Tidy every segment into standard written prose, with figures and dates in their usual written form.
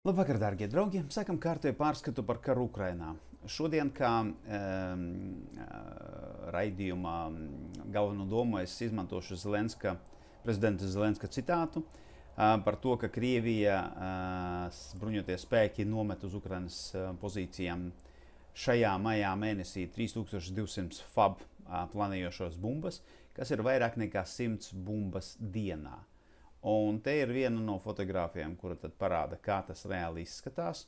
Labvakar, dārgie draugi! Sākam kārtējo pārskatu par karu Ukrainā. Šodien, kā raidījumā galveno domu, es izmantošu prezidenta Zelenska citātu par to, ka Krievijas bruņotie spēki nomet uz Ukrainas pozīcijām šajā maijā mēnesī 3200 FAB planējošos bumbas, kas ir vairāk nekā 100 bumbas dienā. Un te ir viena no fotogrāfijām, kura tad parāda, kā tas reāli izskatās.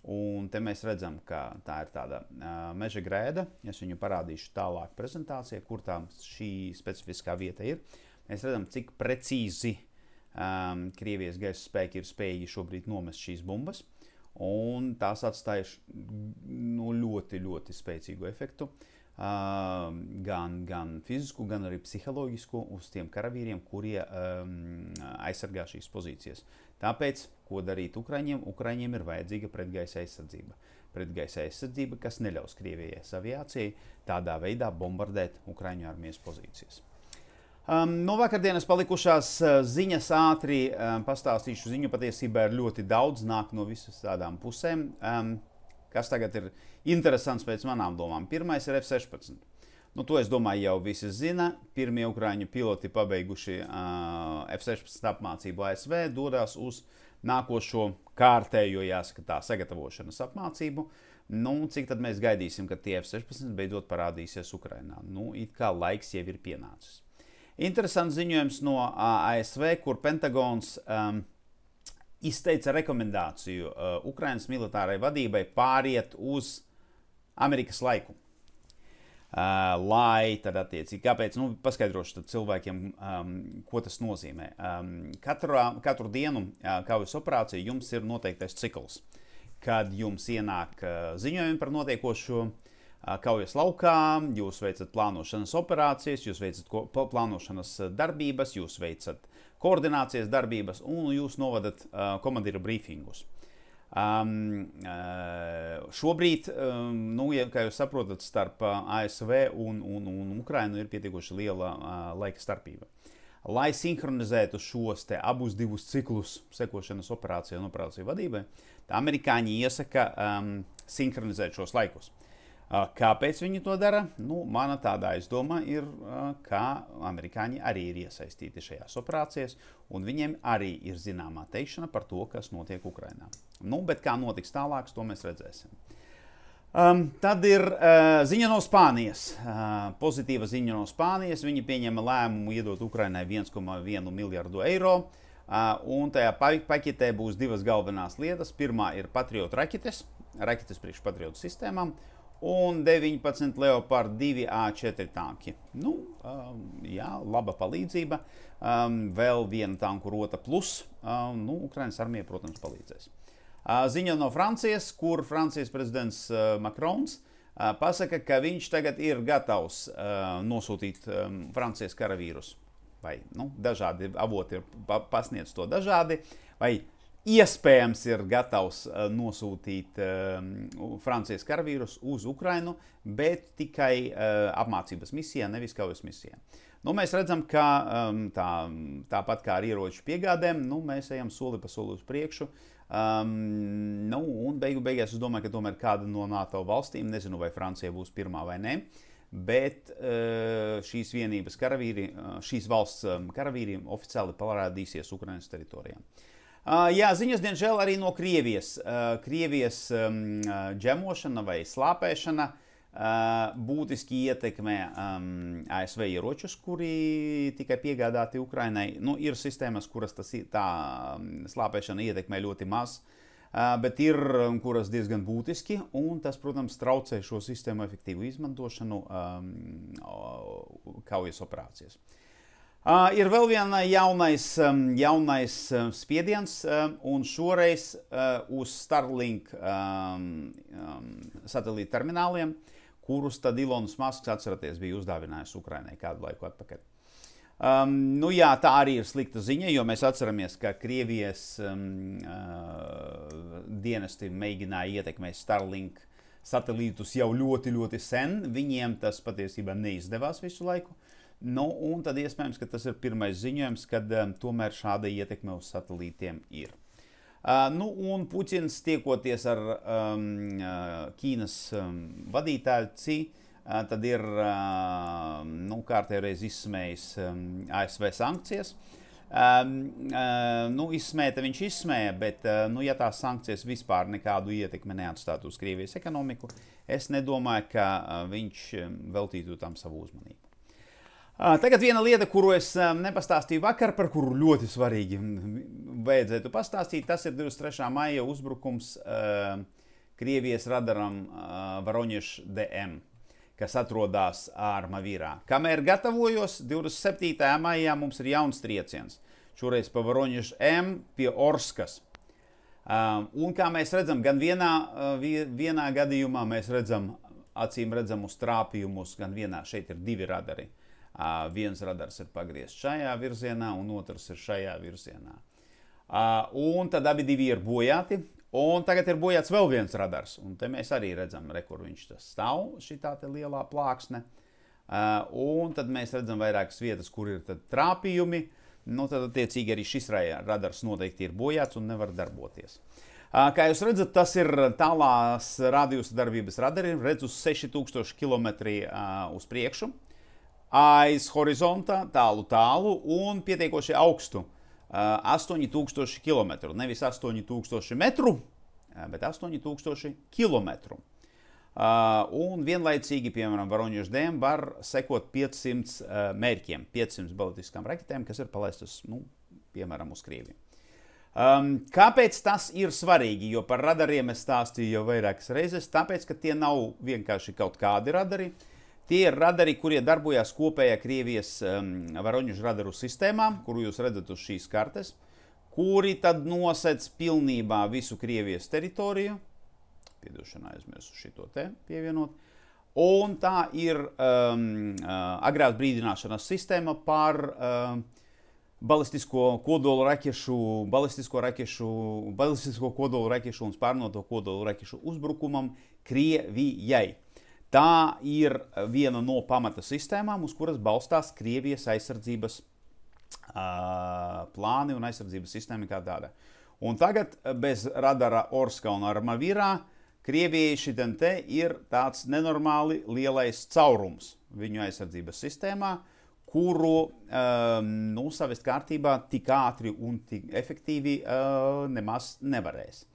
Un te mēs redzam, ka tā ir tāda meža grēda. Es viņu parādīšu tālāk prezentācijā, kur tā šī specifiskā vieta ir. Mēs redzam, cik precīzi Krievijas gaisa spēki ir spējīgi šobrīd nomest šīs bumbas. Un tās atstāja ļoti, ļoti spēcīgu efektu. Gan fizisku, gan arī psiholoģisku uz tiem karavīriem, kurie aizsargā šīs pozīcijas. Tāpēc, ko darīt Ukraiņiem? Ukraiņiem ir vajadzīga pretgaisa aizsardzība. Pretgaisa aizsardzība, kas neļaus Krievijas aviācijai tādā veidā bombardēt Ukraiņu armijas pozīcijas. No vakardienas palikušās ziņas ātri pastāstīšu. Ziņu patiesībā ir ļoti daudz, nāk no visas tādām pusēm. Kas tagad ir interesants pēc manām domām. Pirmais ir F-16. To, es domāju, jau visi zina. Pirmie ukraiņu piloti pabeiguši F-16 apmācību ASV dodas uz nākošo kārtējo, jāsaka, sagatavošanas apmācību. Cik tad mēs gaidīsim, kad tie F-16 beidzot parādīsies Ukrainā? It kā laiks jau ir pienācis. Interesants ziņojums no ASV, kur Pentagons izteica rekomendāciju Ukrainas militārai vadībai pāriet uz Amerikas laiku. Lai tad attiecīgi, kāpēc? Paskaidrošu tad cilvēkiem, ko tas nozīmē. Katru dienu kaujas operācija jums ir noteiktais cikls, kad jums ienāk ziņojumi par notiekošo kaujas laukā, jūs veicat plānošanas operācijas, jūs veicat plānošanas darbības, jūs veicat koordinācijas darbības un jūs novadat komandieru brīfingus. Šobrīd, kā jūs saprotat, starp ASV un Ukrainu ir pietiekoši liela laika starpība. Lai sinhronizētu šos te abus divus ciklus sekošanas operācijai un operāciju vadībai, amerikāņi iesaka sinhronizēt šos laikus. Kāpēc viņi to dara? Mana tāda aizdoma ir, ka amerikāņi arī ir iesaistīti šajās operācijās, un viņiem arī ir zināmā teikšana par to, kas notiek Ukrainā. Bet kā notiks tālāk, to mēs redzēsim. Tad ir ziņa no Spānijas. Pozitīva ziņa no Spānijas. Viņi pieņēma lēmumu iedot Ukrainai 1,1 miljardu eiro. Un tajā paketē būs divas galvenās lietas. Pirmā ir Patriot raķetes priekš Patriot sistēmām. Un 19 Leopard 2 A4 tanki. Laba palīdzība. Vēl viena tanku rota plus. Ukrainas armija, protams, palīdzēs. Ziņa no Francijas, kur Francijas prezidents Macrons pasaka, ka viņš tagad ir gatavs nosūtīt Francijas karavīrus. Vai dažādi avoti ir pasniedz to dažādi. Vai iespējams ir gatavs nosūtīt Francijas karavīrus uz Ukrainu, bet tikai apmācības misijā, nevis kaujas misijā. Mēs redzam, ka tāpat kā ar ieroču piegādēm, mēs ejam soli pa soli uz priekšu. Un beigās es domāju, ka tomēr kāda no NATO valstīm, nezinu, vai Francija būs pirmā vai ne, bet šīs vienības karavīri, šīs valsts karavīri oficiāli parādīsies Ukrainas teritorijā. Ziņas, diemžēl, arī no Krievijas. Krievijas džemošana vai slāpēšana būtiski ietekmē ASV ieročus, kuri tikai piegādāti Ukrainai. Ir sistēmas, kuras tā slāpēšana ietekmē ļoti maz, bet ir kuras diezgan būtiski, un tas, protams, traucē šo sistēmu efektīvu izmantošanu kaujas operācijas. Ir vēl viena jaunais spiediens, un šoreiz uz Starlink satelīta termināliem, kurus tad Ilons Masks, atceraties, bija uzdāvinājis Ukrainai kādu laiku atpakaļ. Tā arī ir slikta ziņa, jo mēs atceramies, ka Krievijas dienesti mēģināja ietekmēt Starlink satelītus jau ļoti, ļoti sen. Viņiem tas patiesībā neizdevās visu laiku. Un tad iespējams, ka tas ir pirmais ziņojums, kad tomēr šāda ietekme uz satelītiem ir. Un Puķins tiekoties ar Ķīnas vadītāju Xi, tad ir kārtējo reizi izsmējis ASV sankcijas. Izsmēta viņš izsmēja, bet ja tās sankcijas vispār nekādu ietekmi neatstātu uz Krievijas ekonomiku, es nedomāju, ka viņš veltītu tam savu uzmanību. Tagad viena lieta, kuru es nepastāstīju vakar, par kuru ļoti svarīgi vajadzētu pastāstīt, tas ir 23. maija uzbrukums Krievijas radaram Voroņež DM, kas atrodas Armavīrā. Kamēr gatavojos, 27. maijā mums ir jauns trieciens. Šoreiz pa Voroņež M pie Orskas. Un kā mēs redzam, gan vienā gadījumā mēs redzam, acīm redzamus trāpījumus, gan vienā šeit ir divi radari. Viens radars ir pagriezts šajā virzienā, un otrs ir šajā virzienā. Un tad abi divi ir bojāti, un tagad ir bojāts vēl viens radars. Un te mēs arī redzam, kur viņš stāv, šitā te lielā plāksne. Un tad mēs redzam vairākas vietas, kur ir tad trāpījumi. Tad attiecīgi arī šis radars noteikti ir bojāts un nevar darboties. Kā jūs redzat, tas ir tālās radiusa darbības radari, redz uz 6000 km uz priekšu. Aiz horizonta, tālu un pietiekoši augstu 8000 km. Nevis 8000 metru, bet 8000 km. Un vienlaicīgi, piemēram, Voroņež DM var sekot 500 mērķiem, 500 balistiskām raketēm, kas ir palaistas, piemēram, uz Krieviju. Kāpēc tas ir svarīgi? Jo par radariem es stāstīju jau vairākas reizes, tāpēc, ka tie nav vienkārši kaut kādi radari. Tie ir radari, kurie darbojās kopējā Krievijas Voroņež radaru sistēmā, kuru jūs redzat uz šīs kartes, kuri tad nosedz pilnībā visu Krievijas teritoriju. Piedošanā aizmirsu šito te pievienot. Un tā ir agrās brīdināšanas sistēma par balistisko kodolu raķešu un spārnoto kodolu raķešu uzbrukumam Krievijai. Tā ir viena no pamata sistēmām, uz kuras balstās Krievijas aizsardzības plāni un aizsardzības sistēma kā tāda. Un tagad bez radara Orska un Armavīrā Krievijai šitam te ir tāds nenormāli lielais caurums viņu aizsardzības sistēmā, kuru savest kārtībā tik ātri un tik efektīvi nemaz nevarēs.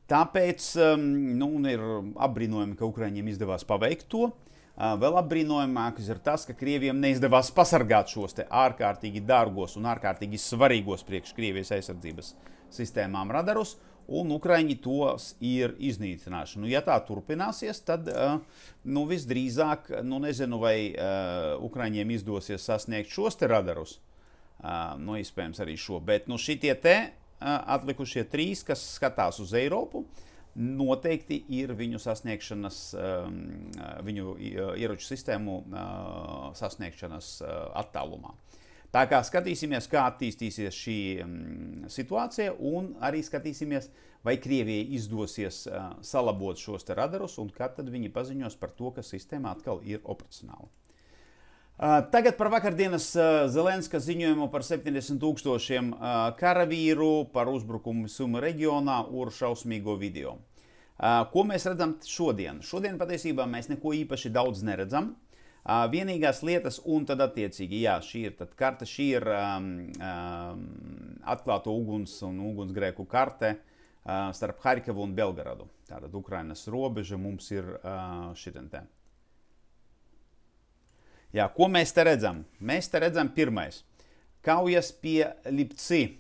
Tāpēc ir apbrīnojami, ka Ukraiņiem izdevās paveikt to. Vēl apbrīnojamāks ir tas, ka Krieviem neizdevās pasargāt šos te ārkārtīgi dārgos un ārkārtīgi svarīgos priekš Krievijas aizsardzības sistēmām radarus, un Ukraiņi tos ir iznīcinājuši. Ja tā turpināsies, tad visdrīzāk, nezinu, vai Ukraiņiem izdosies sasniegt šos te radarus, iespējams arī šo, bet šitie te atlikušie trīs, kas skatās uz Eiropu, noteikti ir viņu sasniegšanas, viņu ieroču sistēmu sasniegšanas attālumā. Tā kā skatīsimies, kā attīstīsies šī situācija, un arī skatīsimies, vai Krievijai izdosies salabot šos te radarus, un kad tad viņi paziņos par to, ka sistēma atkal ir operacionāla. Tagad par vakardienas Zelenska ziņojumu par 70 000 karavīru par uzbrukumu Sumu reģionā un šausmīgo video. Ko mēs redzam šodien? Šodien patiesībā mēs neko īpaši daudz neredzam. Vienīgās lietas, un tad attiecīgi, šī ir tad karte, šī ir atklāto uguns un ugunsgrēku karte starp Harkivu un Belgoradu. Tātad Ukrainas robeža mums ir šitam te. Ko mēs te redzam? Mēs te redzam pirmais. Kaujas pie Lipci.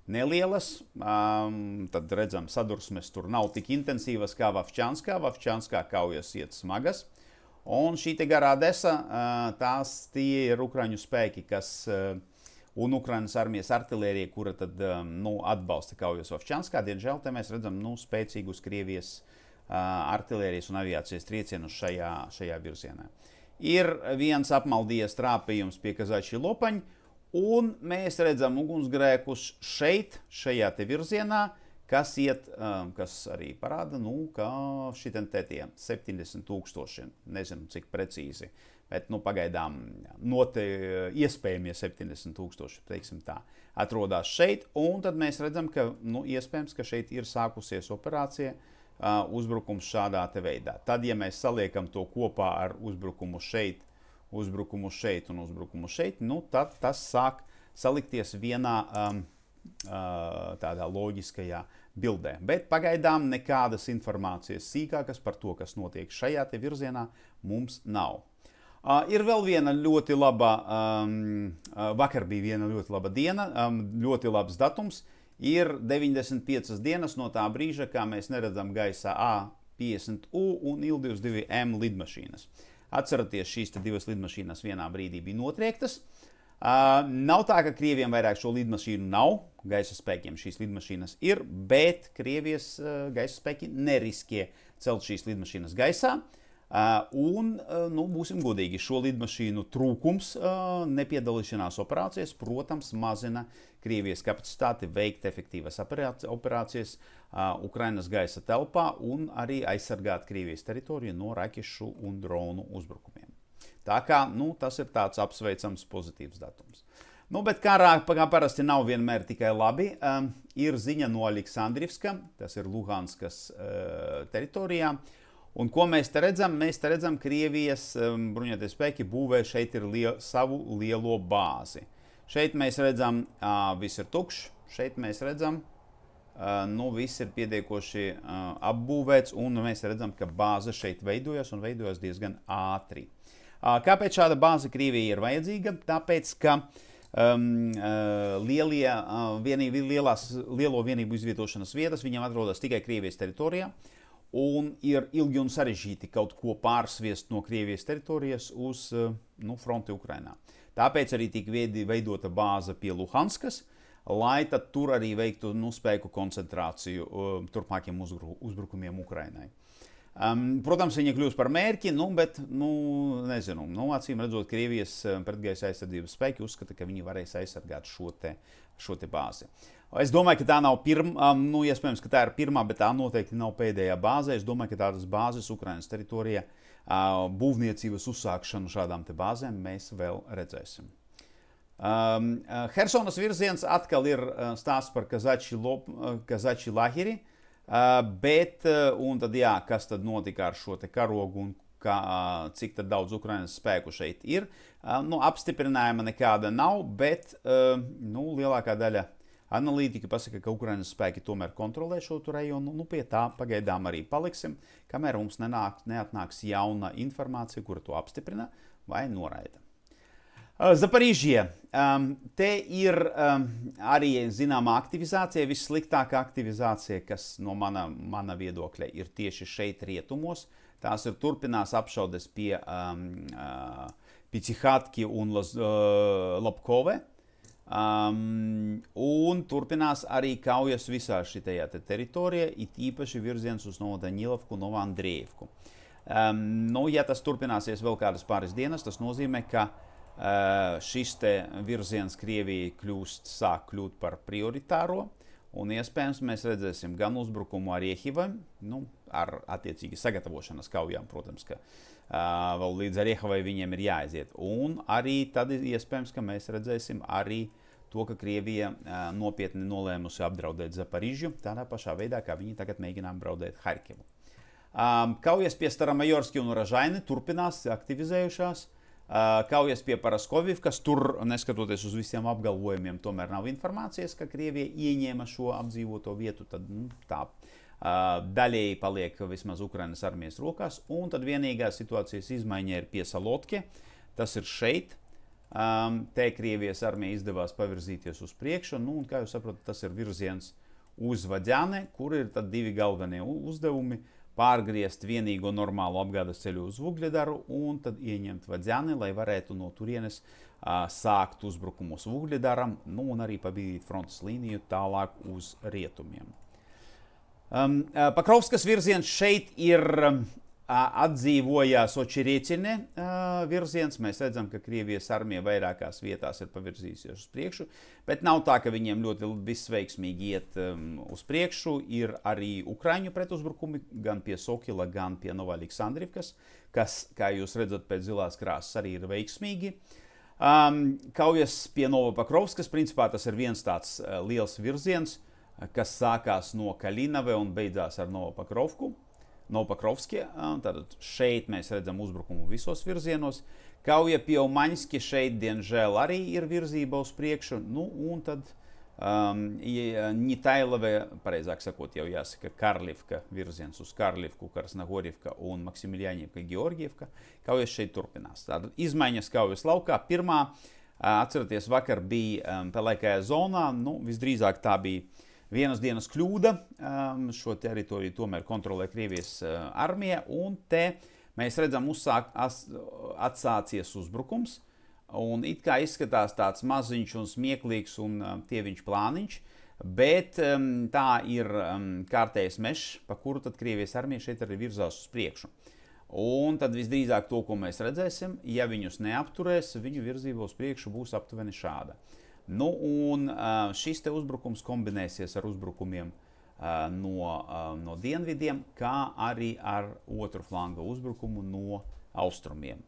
Nelielas, tad redzam sadursmes tur nav tik intensīvas kā Vovčanskā. Vovčanskā kaujas iet smagas. Un šī te garā desa, tie ir Ukraiņu spēki, un Ukrainas armijas artilērija, kura tad atbalsta kaujas Vovčanskā. Diemžēl te mēs redzam spēcīgus Krievijas artilērijas un aviācijas triecienus šajā virzienā. Ir viens apmaldījies trāpījums pie Kazači Lopaņa, un mēs redzam ugunsgrēkus šajā te virzienā, kas arī parāda, ka šitam te tie 70 000, nezinu cik precīzi, Bet pagaidām iespējamie 70,000, teiksim tā, atrodas šeit. Un tad mēs redzam, ka iespējams, ka šeit ir sākusies operācija, uzbrukums šādā veidā. Tad, ja mēs saliekam to kopā ar uzbrukumu šeit un uzbrukumu šeit, tad tas sāk salikties vienā tādā loģiskajā bildē. Bet pagaidām nekādas informācijas sīkākas par to, kas notiek šajā virzienā, mums nav. Ir vēl viena ļoti laba, vakar bija viena ļoti laba diena, ļoti labs datums. Ir 95 dienas no tā brīža, kā mēs neredzam gaisā A-50U un Il-22M lidmašīnas. Atceraties, šīs divas lidmašīnas vienā brīdī bija notriektas. Nav tā, ka Krieviem vairāk šo lidmašīnu nav, gaisa spēkiem šīs lidmašīnas ir, bet Krievijas gaisa spēki neriskē celt šīs lidmašīnas gaisā. Būsim godīgi, šo lidmašīnu trūkums nepiedalīšanās operācijas, protams, mazina Krievijas kapacitāti veikt efektīvas operācijas Ukrainas gaisa telpā un arī aizsargāt Krievijas teritoriju no rakešu un dronu uzbrukumiem. Tā kā tas ir tāds apsveicams pozitīvs datums. Bet kā parasti nav vienmēr tikai labi, ir ziņa no Aleksandrivska, tas ir Luhanskas teritorijā. Un ko mēs te redzam? Mēs te redzam, Krievijas bruņotie spēki būvē šeit ir savu lielo bāzi. Šeit mēs redzam, viss ir tukšs. Šeit mēs redzam, viss ir pietiekoši apbūvēts, un mēs redzam, ka bāze šeit veidojas un veidojas diezgan ātri. Kāpēc šāda bāze Krievijai ir vajadzīga? Tāpēc, ka lielo vienību izvietošanas vietas viņam atrodas tikai Krievijas teritorijā. Un ir ilgi un sarežģīti kaut ko pārsviest no Krievijas teritorijas uz fronti Ukrainā. Tāpēc arī tika veidota bāze pie Luhanskas, lai tad tur arī veiktu spēku koncentrāciju turpmākiem uzbrukumiem Ukrainai. Protams, viņi kļūs par mērķi, bet, nezinu, acīm redzot, Krievijas pretgaisa aizsardzības spēki uzskata, ka viņi varēs aizsargāt šo te bāzi. Es domāju, ka tā nav pirmā, iespējams, ka tā ir pirmā, bet tā noteikti nav pēdējā bāze. Es domāju, ka tādas bāzes Ukrainas teritorijā, būvniecības uzsākšanu šādām te bāzēm mēs vēl redzēsim. Hersonas virziens atkal ir stāsts par Kazači Lahiri, bet, un tad jā, kas tad notika ar šo te karogu un cik tad daudz Ukrainas spēku šeit ir. Apstiprinājuma nekāda nav, bet lielākā daļa analītika pasaka, ka Ukrainas spēki tomēr kontrolē šo rajonu. Pie tā pagaidām arī paliksim, kamēr mums neatnāks jauna informācija, kura to apstiprina vai noraida. Zaparīžie. Te ir arī zināma aktivizācija, vissliktākā aktivizācija, kas no mana viedokļa ir tieši šeit rietumos. Tās ir turpinās apšaudes pie Picihatki un Lobkove. Un turpinās arī kaujas visā šitajā teritorijā, it īpaši virziens uz Novodaņilovku un Novandrievku. Ja tas turpināsies vēl kādas pāris dienas, tas nozīmē, ka šis te virziens Krievijai sāk kļūt par prioritāro, un iespējams mēs redzēsim gan uzbrukumu Ariehivam, ar attiecīgi sagatavošanas kaujām, protams, ka vēl līdz Ariehivai viņiem ir jāaiziet. Un arī tad iespējams, ka mēs redzēsim arī to, ka Krievija nopietni nolēmusi apdraudēt Zaparižu, tādā pašā veidā, kā viņi tagad mēģina apdraudēt Harkivu. Kaujas pie Staramajorski un Ražaini turpinās aktivizējušās. Kaujas pie Paraskovivkas, tur, neskatoties uz visiem apgalvojumiem, tomēr nav informācijas, ka Krievija ieņēma šo apdzīvoto vietu, tad tā daļēji paliek vismaz Ukrainas armijas rokās, un tad vienīgā situācijas izmaiņa ir pie Salotke, tas ir šeit. Te Krievijas armija izdevās pavirzīties uz priekšu, un kā jūs saprotat, tas ir virziens uz Vaģane, kur ir tad divi galvenie uzdevumi. Pārgriezt vienīgo normālu apgādes ceļu uz Vugļedaru un tad ieņemt Vaģani, lai varētu no turienes sākt uzbrukumus Vugļedaram, un arī pabīdīt frontes līniju tālāk uz rietumiem. Pakrovskas virziens šeit ir atdzīvojās Očerēķine virziens. Mēs redzam, ka Krievijas armija vairākās vietās ir pavirzījusies uz priekšu, bet nav tā, ka viņiem ļoti visveiksmīgi iet uz priekšu. Ir arī Ukraiņu pretuzbrukumi gan pie Sokila, gan pie Novaļiksandrivkas, kas, kā jūs redzat, pēc zilās krāsas arī ir veiksmīgi. Kaujas pie Novopakrovskas, principā tas ir viens tāds liels virziens, kas sākās no Kalinave un beidzās ar Novopakrovskie. Tātad šeit mēs redzam uzbrukumu visos virzienos. Kauja pie Umaņski šeit, diemžēl, arī ir virzība uz priekšu. Nu, un tad Ņitailave, pareizāk sakot, jau jāsaka Karlivka virziens uz Karlivku, Krasnogorivka un Maksimiljanivka, Georgievka. Kaujas šeit turpinās. Tātad izmaiņas Kaujas laukā. Pirmā, atceraties, vakar bija pelēkajā zonā. Nu, visdrīzāk tā bija vienas dienas kļūda. Šo teritoriju tomēr kontrolē Krievijas armija. Un te mēs redzam atsācies uzbrukums. Un it kā izskatās tāds maziņš un smieklīgs un tieviņš plāniņš, bet tā ir kārtējs mežs, pa kuru tad Krievijas armija šeit arī virzās uz priekšu. Un tad visdrīzāk to, ko mēs redzēsim, ja viņus neapturēs, viņu virzība uz priekšu būs aptuveni šāda. Nu, un šis te uzbrukums kombinēsies ar uzbrukumiem no dienvidiem, kā arī ar otru flanga uzbrukumu no austrumiem.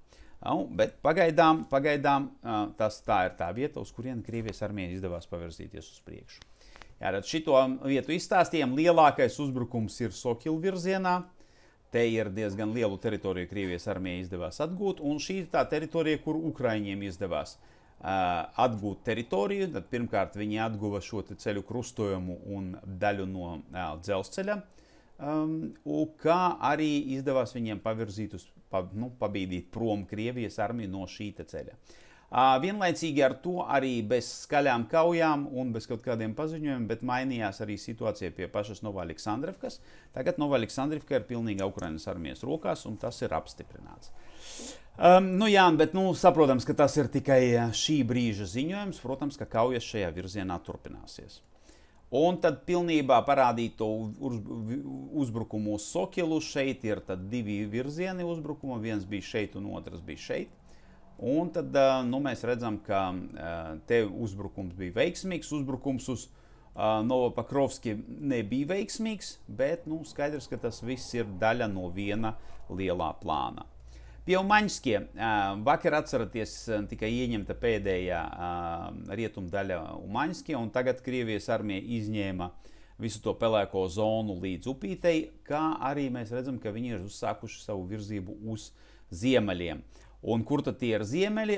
Bet pagaidām tā ir tā vieta, uz kurienu Krievijas armijai izdevās pavirzīties uz priekšu. Jā, tad šito vietu izstāstījām. Lielākais uzbrukums ir Sokila virzienā. Te ir diezgan lielu teritoriju Krievijas armijai izdevās atgūt, un šī ir tā teritorija, kur Ukraiņiem izdevās atgūt teritoriju. Tad pirmkārt viņi atguva šo ceļu krustojumu un daļu no dzelzceļa, kā arī izdevās viņiem pavirzīt pabīdīt prom Krievijas armiju no šī ceļa. Vienlaicīgi ar to arī bez skaļām kaujām un bez kaut kādiem paziņojumiem, bet mainījās arī situācija pie pašas Novaļiksandrivkas. Tagad Novaļiksandrivka ir pilnīgi Ukrainas armijas rokās, un tas ir apstiprināts. Bet saprotams, ka tas ir tikai šī brīža ziņojums. Protams, ka kaujas šajā virzienā turpināsies. Un tad pilnībā parādīt to uzbrukumu uz Sokilu. Šeit ir tad divi virzieni uzbrukuma. Viens bija šeit un otrs bija šeit. Un tad mēs redzam, ka te uzbrukums bija veiksmīgs. Uzbrukums uz Novopakrovski nebija veiksmīgs, bet skaidrs, ka tas viss ir daļa no viena lielā plāna. Pie Umaņskie vakar, atceraties, tikai ieņemta pēdējā rietumdaļa Umaņskie, un tagad Krievijas armija izņēma visu to pelēko zonu līdz upītei, kā arī mēs redzam, ka viņi ir uzsākuši savu virzību uz ziemeļiem. Un kur tad tie ir ziemeļi?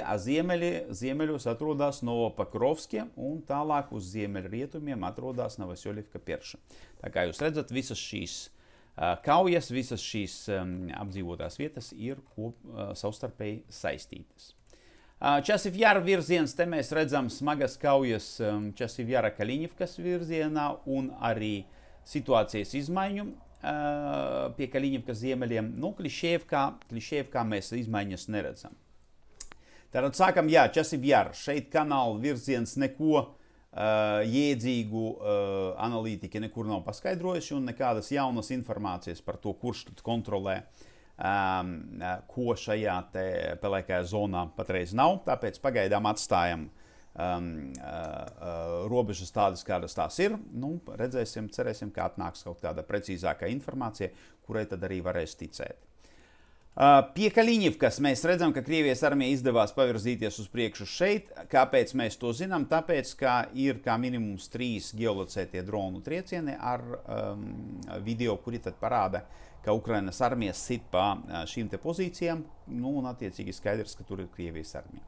Ziemeļos atrodas Novopakrovskie, un tālāk uz ziemeļrietumiem atrodas Novosjoļivka Perša. Tā kā jūs redzat, visas šīs kaujas, visas šīs apdzīvotās vietas ir savstarpēji saistītas. Časivjara virziens, te mēs redzam smagas kaujas Časivjara Kaļiņivkas virzienā un arī situācijas izmaiņu pie Kaļiņivkas ziemeļiem. Klišēvkā mēs izmaiņas neredzam. Tātad sākam, Časivjara. Šeit kanāla virziens neko jēdzīgu analītiķi nekur nav paskaidrojuši, un nekādas jaunas informācijas par to, kurš tad kontrolē ko šajā te pelēkajā zonā patreiz nav. Tāpēc pagaidām atstājam robežas tādas, kādas tās ir. Redzēsim, cerēsim, ka atnāks kaut kāda precīzāka informācija, kurai tad arī varēs ticēt. Pie Kaļiņivkas mēs redzam, ka Krievijas armija izdevās pavirzīties uz priekšu šeit. Kāpēc mēs to zinām? Tāpēc, ka ir kā minimums 3 geolocētie dronu triecieni ar video, kuri tad parāda, ka Ukrainas armija sit pa šīm te pozīcijām, un attiecīgi skaidrs, ka tur ir Krievijas armija.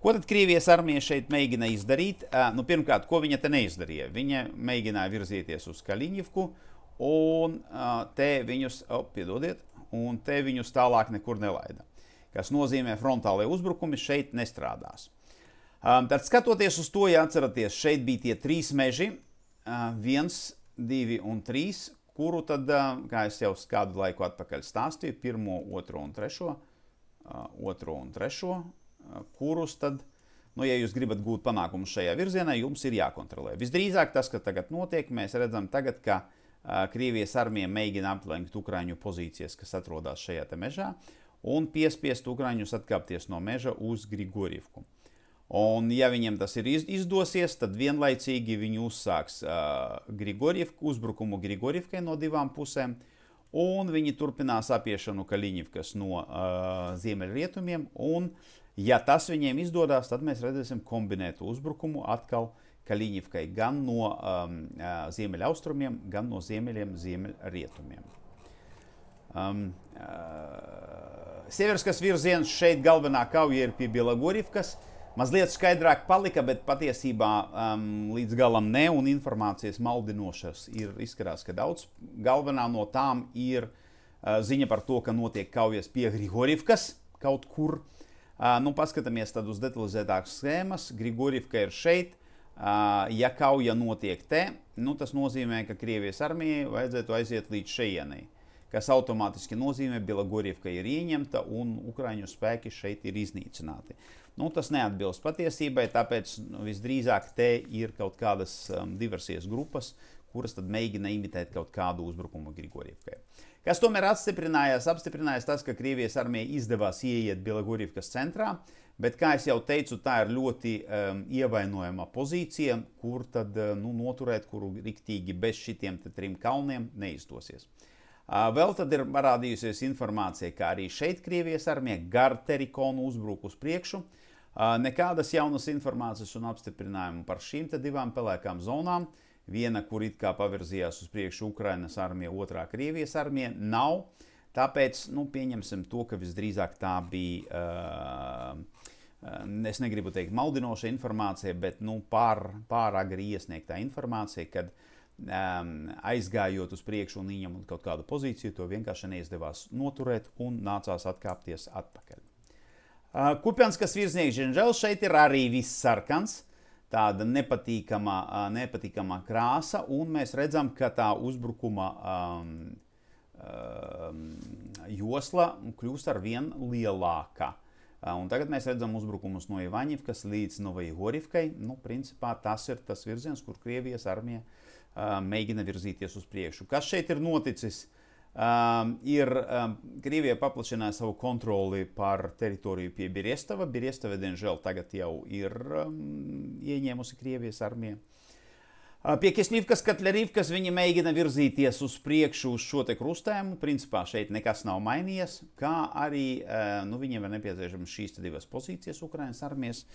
Ko tad Krievijas armija šeit mēģina izdarīt? Pirmkārt, ko viņa te neizdarīja? Viņa mēģināja virzīties uz Kaļiņivku, un te viņus, un te viņus tālāk nekur nelaida. Kas nozīmē, frontālie uzbrukumi šeit nestrādās. Tad skatoties uz to, atceraties, šeit bija tie 3 meži, 1, 2 un 3, kuru tad, kā es jau kādu laiku atpakaļ stāstīju, 1, 2 un 3, kurus tad, ja jūs gribat gūt panākumus šajā virzienā, jums ir jākontrolē. Visdrīzāk tas, ka tagad notiek, mēs redzam tagad, ka Krievijas armija mēģina aplenkt Ukraiņu pozīcijas, kas atrodas šajā te mežā, un piespiest Ukraiņus atkāpties no meža uz Grigorjevku. Un, ja viņiem tas ir izdosies, tad vienlaicīgi viņi uzsāks uzbrukumu Grigorjevkai no divām pusēm, un viņi turpinās apiešanu Kaļiņivkas no ziemeļrietumiem, un, ja tas viņiem izdodas, tad mēs redzēsim kombinētu uzbrukumu atkal Kaļiņivkai gan no ziemeļaustrumiem, gan no ziemeļrietumiem. Severskas virziens šeit galvenā kauja ir pie Bielogorjevkas. Mazliet skaidrāk palika, bet patiesībā līdz galam ne, un informācijas maldinošas izskatās, ka daudz. Galvenā no tām ir ziņa par to, ka notiek kaujas pie Grigorjevkas kaut kur. Paskatāmies tad uz detalizētākas schēmas. Grigorjevka ir šeit. Ja kauja notiek te, tas nozīmē, ka Krievijas armijai vajadzētu aiziet līdz šejienei, kas automātiski nozīmē, ka Bielogorjevka ir ieņemta un Ukraiņu spēki šeit ir iznīcināti. Tas neatbilst patiesībai, tāpēc visdrīzāk te ir kaut kādas diversijas grupas, kuras tad mēģina imitēt kaut kādu uzbrukumu Grigorjevkai. Kas tomēr apstiprinājās tas, ka Krievijas armijai izdevās ieiet Bielogorjevkas centrā, bet, kā es jau teicu, tā ir ļoti ievainojama pozīcija, kur tad noturēt, kuru riktīgi bez šitiem trim kalniem neizdosies. Vēl tad ir parādījusies informācija, ka arī šeit Krievijas armija gar Terikonu uzbruk uz priekšu. Nekādas jaunas informācijas un apstiprinājumu par šīm te divām pelēkām zonām. Viena, kur it kā pavirzījās uz priekšu Ukrainas armija, otrā Krievijas armija, nav. Tāpēc, pieņemsim to, ka visdrīzāk tā bija, es negribu teikt maldinoša informācija, bet pāragri iesniegtā informācija, kad aizgājot uz priekšu un ieņemot kaut kādu pozīciju, to vienkārši neizdevās noturēt un nācās atkāpties atpakaļ. Kupianskas virsnieks Žinžels šeit ir arī viss sarkans, tāda nepatīkamā krāsa, un mēs redzam, ka tā uzbrukuma josla kļūst ar vien lielāka. Un tagad mēs redzam uzbrukumus no Ivaņivkas līdz Novajgorjevkai. Principā tas ir tas virziens, kur Krievijas armija mēģina virzīties uz priekšu. Kas šeit ir noticis? Krievija paplašināja savu kontroli par teritoriju pie Berestava. Berestava, diemžēl, tagad jau ir ieņēmusi Krievijas armija. Pie Kislivkas, Katlerivkas viņi mēģina virzīties uz priekšu uz šo te krustējumu. Principā šeit nekas nav mainījies, kā arī viņiem ir nepieciešams šīs divas pozīcijas Ukrainas armijas.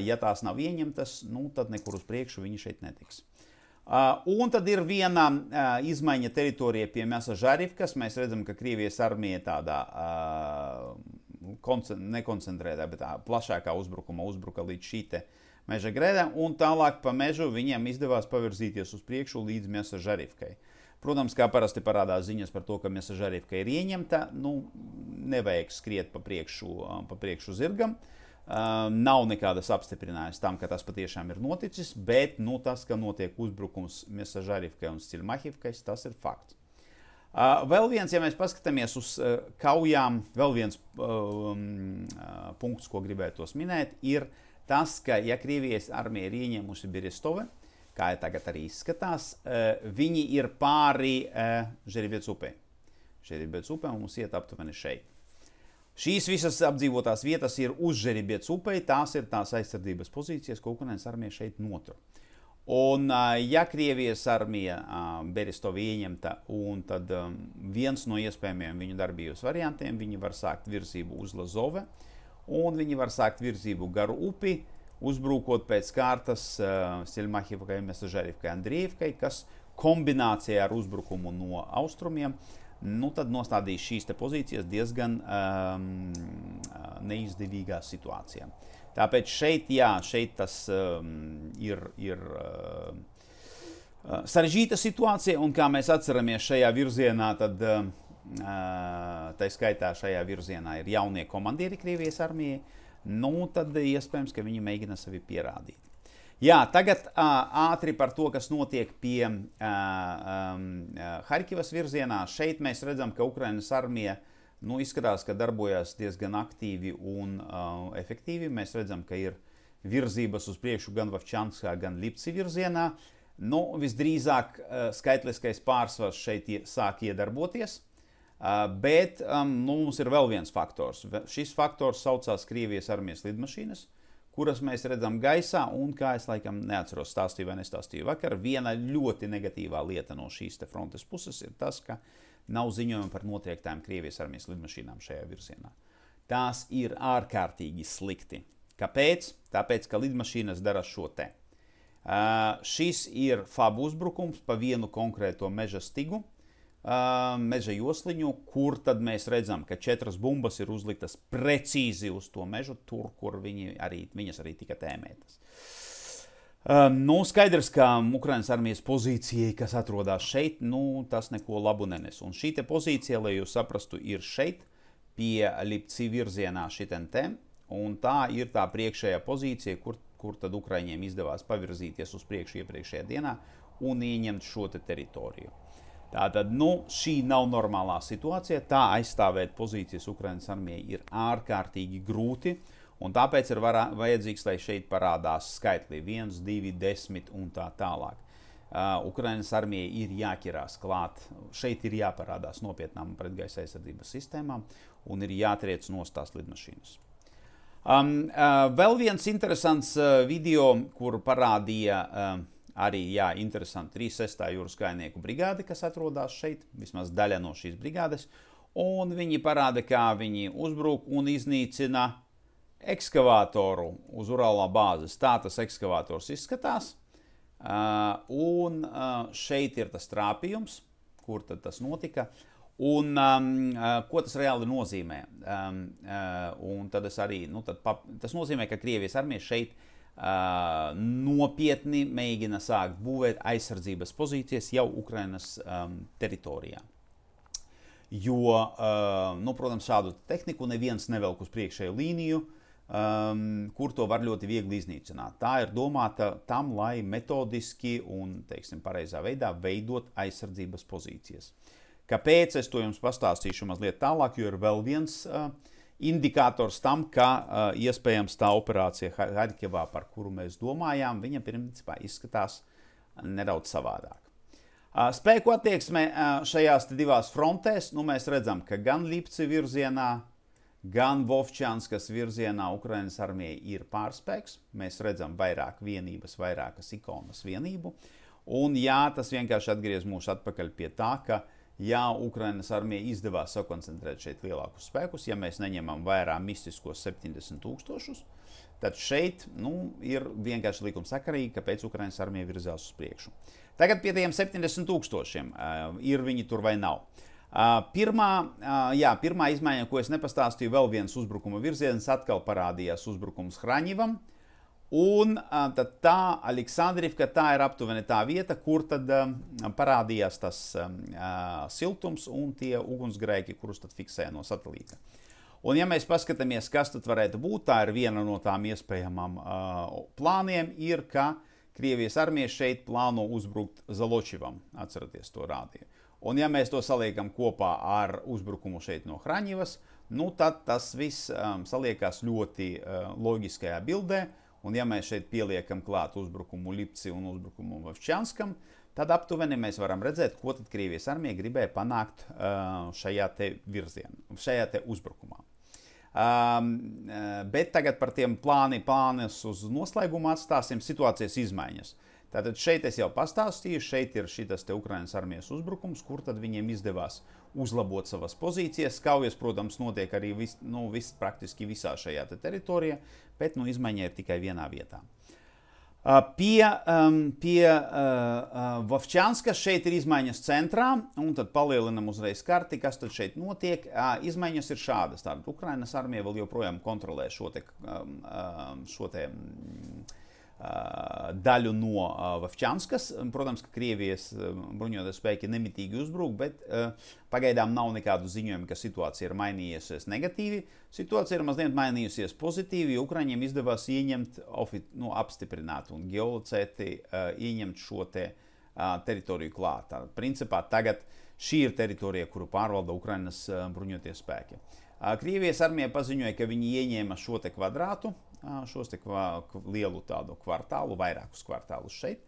Ja tās nav ieņemtas, tad nekur uz priekšu viņi šeit netiks. Un tad ir viena izmaiņa teritorija pie Mesažarivkas. Mēs redzam, ka Krievijas armija tādā nekoncentrētā, bet plašākā uzbruka līdz šī te meža grēdā, un tālāk pa mežu viņiem izdevās pavirzīties uz priekšu līdz Mesažarivkai. Protams, kā parasti parādās ziņas par to, ka Mesažarivka ir ieņemta, nevajag skriet pa priekšu zirgam. Nav nekādas apstiprinājumas tam, ka tas patiešām ir noticis, bet tas, ka notiek uzbrukums Mesažarivkai un Stilmahivkai, tas ir fakts. Vēl viens, ja mēs paskatāmies uz kaujām, vēl viens punkts, ko gribētos minēt, ir tas, ka, ja Krievijas armija ir ieņēmusi Berestove, kā tagad arī izskatās, viņi ir pāri Žeribets upei. Žeribets upē mums iet aptuveni šeit. Šīs visas apdzīvotās vietas ir uz Žeribets upei, tās ir tās aizsardzības pozīcijas, ko Ukrainas armija šeit notur. Un, ja Krievijas armija Berestovu ieņemta, un tad viens no iespējamiem viņu darbības variantiem, viņi var sākt virzību uz Lazove, un viņi var sākt virzību garu upi, uzbrukot pēc kārtas Stelmahivkai, Mesažarivkai, Andrievkai, kas kombinācijā ar uzbrukumu no austrumiem, tad nostādīs šīs te pozīcijas diezgan neizdevīgā situācijā. Tāpēc šeit tas ir sarežģīta situācija, un kā mēs atceramies šajā virzienā, tad tā skaitā šajā virzienā ir jaunie komandieri Krievijas armijai, tad iespējams, ka viņi mēģina sevi pierādīt. Jā, tagad ātri par to, kas notiek pie Harkivas virzienā. Šeit mēs redzam, ka Ukrainas armija izskatās, ka darbojas diezgan aktīvi un efektīvi. Mēs redzam, ka ir virzības uz priekšu gan Vovčanskā, gan Lipci virzienā. Visdrīzāk skaitliskais pārsvars šeit sāk iedarboties, bet mums ir vēl viens faktors. Šis faktors saucās Krievijas armijas lidmašīnas, kuras mēs redzam gaisā, un kā es laikam neatceros, stāstīju vai nestāstīju vakar, viena ļoti negatīvā lieta no šīs te frontes puses ir tas, ka nav ziņojumi par notriektām Krievijas armijas lidmašīnām šajā virzienā. Tās ir ārkārtīgi slikti. Kāpēc? Tāpēc, ka lidmašīnas dara šo te. Šis ir FAB uzbrukums pa vienu konkrēto meža stigu, meža josliņu, kur tad mēs redzam, ka 4 bumbas ir uzliktas precīzi uz to mežu, tur, kur viņas arī tika tēmētas. Skaidrs, ka Ukrainas armijas pozīcijai, kas atrodas šeit, tas neko labu nenes. Un šī te pozīcija, lai jūs saprastu, ir šeit, pie Lipci virzienā šitien te, un tā ir tā priekšējā pozīcija, kur tad Ukraiņiem izdevās pavirzīties uz priekšu iepriekšējā dienā un ieņemt šo te teritoriju. Tātad, šī nav normālā situācija, tā aizstāvēt pozīcijas Ukrainas armijai ir ārkārtīgi grūti, un tāpēc ir vajadzīgs, lai šeit parādās skaitļi 1, 2, 10 un tā tālāk. Ukrainas armijai ir jāķerās klāt, šeit ir jāparādās nopietnām pretgaisa aizsardzības sistēmām un ir jātriec nost tās lidmašīnas. Vēl viens interesants video, kur parādīja arī, interesanti 36. jūras kājnieku brigādi, kas atrodas šeit, vismaz daļa no šīs brigādes, un viņi parāda, kā viņi uzbruk un iznīcina ekskavātoru uz Urālā bāzes. Tā tas ekskavators izskatās. Un šeit ir tas trāpījums, kur tad tas notika, un ko tas reāli nozīmē. Un tad tas nozīmē, ka Krievijas armija šeit nopietni mēģina sākt būvēt aizsardzības pozīcijas jau Ukrainas teritorijā. Jo, protams, šādu tehniku neviens nevelk uz priekšēju līniju, kur to var ļoti viegli iznīcināt. Tā ir domāta tam, lai metodiski un, pareizā veidā veidot aizsardzības pozīcijas. Kāpēc? Es to jums pastāstīšu mazliet tālāk, jo ir vēl viens indikators tam, ka iespējams tā operācija Harkivā, par kuru mēs domājām, viņa principā izskatās nedaudz savādāk. Spēku attieksme šajās divās frontēs, mēs redzam, ka gan Lipci virzienā, gan Vovčanskas virzienā Ukrainas armijai ir pārspēks. Mēs redzam vairāk vienības, vairākas ikonas vienību. Un tas vienkārši atgriez mūs atpakaļ pie tā, ka Ukrainas armijai izdevās sakoncentrēt šeit lielākus spēkus, ja mēs neņemam vērā mistiskos 70 000, tad šeit ir vienkārši likumsakarīgi, kāpēc Ukrainas armija virzās uz priekšu. Tagad pie tiem 70 000 ir viņi tur vai nav. Pirmā izmaiņa, ko es nepastāstīju, vēl viens uzbrukuma virziens, atkal parādījās uzbrukums Hraņivam. Un tad tā Aleksandrivka, tā ir aptuveni tā vieta, kur tad parādījās tas siltums un tie ugunsgrēki, kurus tad fiksēja no satelīta. Un ja mēs paskatāmies, kas tad varētu būt, tā ir viena no tām iespējamām plāniem, ir, ka Krievijas armija šeit plāno uzbrukt Zaločivam, atceraties to rādīju. Un ja mēs to saliekam kopā ar uzbrukumu šeit no Hraņivas, tad tas viss saliekās ļoti loģiskajā bildē. Un ja mēs šeit pieliekam klāt uzbrukumu Lipci un uzbrukumu Vovčanskam, tad aptuveni mēs varam redzēt, ko tad Krievijas armija gribēja panākt šajā te uzbrukumā. Bet tagad par tiem plānus uz noslēgumu atstāsim situācijas izmaiņas. Tātad šeit es jau pastāstīju, šeit ir šitas te Ukrainas armijas uzbrukums, kur tad viņiem izdevās uzlabot savas pozīcijas. Kaujas, protams, notiek arī praktiski visā šajā te teritorijā, bet izmaiņa ir tikai vienā vietā. Pie Vovčanskas šeit ir izmaiņas centrā, un tad palielinam uzreiz karti, kas tad šeit notiek. Izmaiņas ir šādas. Tātad Ukrainas armija vēl joprojām kontrolē šo te daļu no Vovčanskas. Protams, ka Krievijas bruņotie spēki nemitīgi uzbruk, bet pagaidām nav nekādu ziņojumu, ka situācija ir mainījusies negatīvi. Situācija ir mazliet mainījusies pozitīvi, jo Ukraiņiem izdevās ieņemt, apstiprināt un geolocēti ieņemt šo te teritoriju klāt. Principā tagad šī ir teritorija, kuru pārvalda Ukrainas bruņotie spēki. Krievijas armija paziņoja, ka viņi ieņēma šo te kvadrātu, šos te lielu tādu kvartālu, vairākus kvartālus šeit,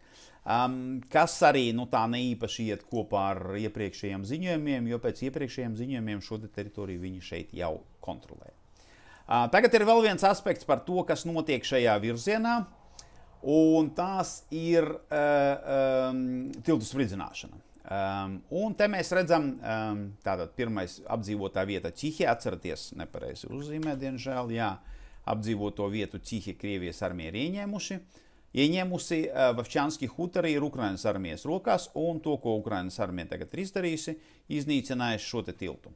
kas arī tā neīpaši iet kopā ar iepriekšējiem ziņojumiem, jo pēc iepriekšējiem ziņojumiem šo teritoriju viņi šeit jau kontrolē. Tagad ir vēl viens aspekts par to, kas notiek šajā virzienā, un tās ir tiltu spridzināšana. Un te mēs redzam, tātad pirmais apdzīvotā vieta Ķihē, atceraties, nepareizi uzzīmē, diemžēl, jā, apdzīvoto vietu Ķihē Krievijas armija ir ieņēmusi, Vovčanski hutari ir Ukrainas armijas rokās, un to, ko Ukrainas armija tagad ir izdarījusi, iznīcinājusi šo te tiltu.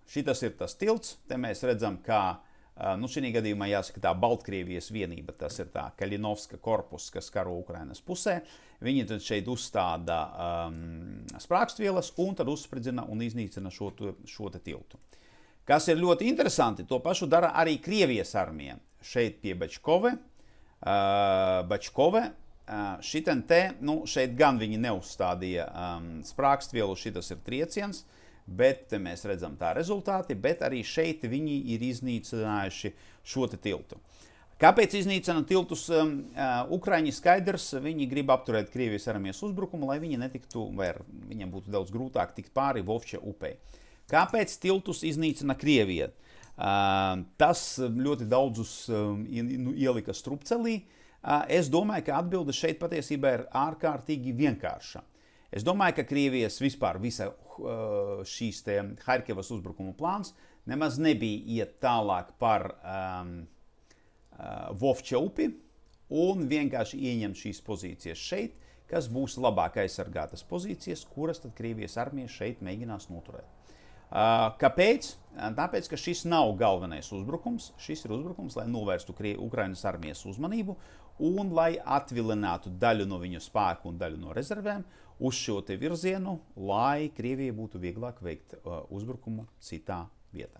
Šitas ir tas tilts, te mēs redzam, kā šī gadījumā jāsaka tā Baltkrievijas vienība, tas ir tā Kalinovska korpus, kas karo Ukrainas pusē. Viņi tad šeit uzstāda sprākstvielas un tad uzspridzina un iznīcina šo te tiltu. Kas ir ļoti interesanti, to pašu dara arī Krievijas armija. Šeit pie Bačkove, šiten te, šeit gan viņi neuzstādīja sprākstvielu, šitas ir trieciens, bet mēs redzam tā rezultāti, bet arī šeit viņi ir iznīcinājuši šo te tiltu. Kāpēc iznīcina tiltus Ukraiņi skaidrs? Viņi grib apturēt Krievijas armijas uzbrukumu, lai viņi netiktu, vai viņiem būtu daudz grūtāk tikt pāri Vovča upei. Kāpēc tiltus iznīcina Krievija? Tas ļoti daudzus ielika strupcelī. Es domāju, ka atbilde šeit patiesībā ir ārkārtīgi vienkārša. Es domāju, ka Krievijas vispār visa šīs te Harkivas uzbrukuma plāns nemaz nebija iet tālāk par Vovča upi un vienkārši ieņemt šīs pozīcijas šeit, kas būs labāk aizsargātas pozīcijas, kuras tad Krievijas armija šeit mēģinās noturēt. Kāpēc? Tāpēc, ka šis nav galvenais uzbrukums. Šis ir uzbrukums, lai novērstu Ukrainas armijas uzmanību un lai atvilinātu daļu no viņu spēku un daļu no rezervēm uz šo te virzienu, lai Krievijai būtu vieglāk veikt uzbrukumu citā vietā.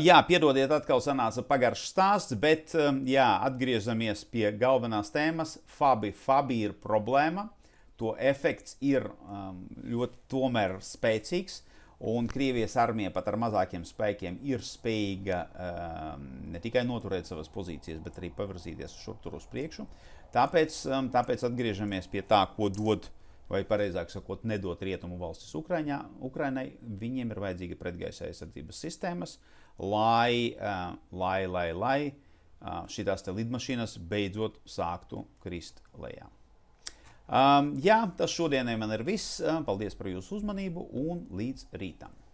Jā, piedodiet, atkal sanāca pagaršs stāsts, bet jā, atgriežamies pie galvenās tēmas. Fabi ir problēma, to efekts ir ļoti tomēr spēcīgs, un Krievijas armija pat ar mazākiem spēkiem ir spējīga ne tikai noturēt savas pozīcijas, bet arī pavirzīties šur tur uz priekšu. Tāpēc atgriežamies pie tā, ko dod, vai pareizāk sakot, nedot rietumu valstis Ukrainai. Viņiem ir vajadzīga pretgaisa aizsardzības sistēmas, lai šitās te lidmašīnas beidzot sāktu krist lejā. Jā, tas šodienai man ir viss. Paldies par jūsu uzmanību un līdz rītam!